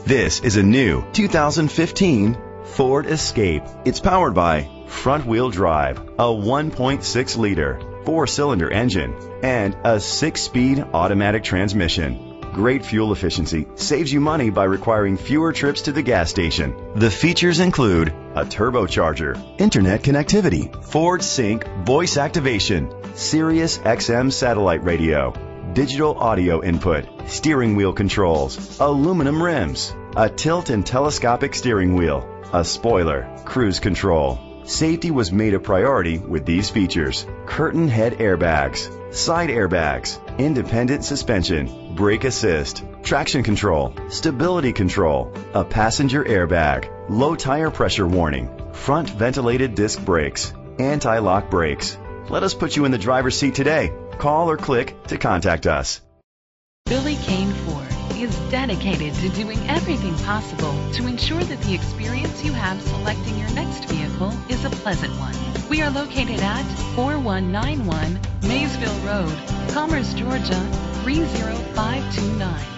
This is a new 2015 Ford Escape. It's powered by front-wheel drive, a 1.6-liter, 4-cylinder engine, and a 6-speed automatic transmission. Great fuel efficiency saves you money by requiring fewer trips to the gas station. The features include a turbocharger, internet connectivity, Ford Sync voice activation, Sirius XM satellite radio, digital audio input, steering wheel controls, aluminum rims, a tilt and telescopic steering wheel, a spoiler, cruise control. Safety was made a priority with these features: curtain head airbags, side airbags, independent suspension, brake assist, traction control, stability control, a passenger airbag, low tire pressure warning, front ventilated disc brakes, anti-lock brakes. Let us put you in the driver's seat today. Call or click to contact us. Billy Kane Ford is dedicated to doing everything possible to ensure that the experience you have selecting your next vehicle is a pleasant one. We are located at 4191 Maysville Road, Commerce, Georgia 30529.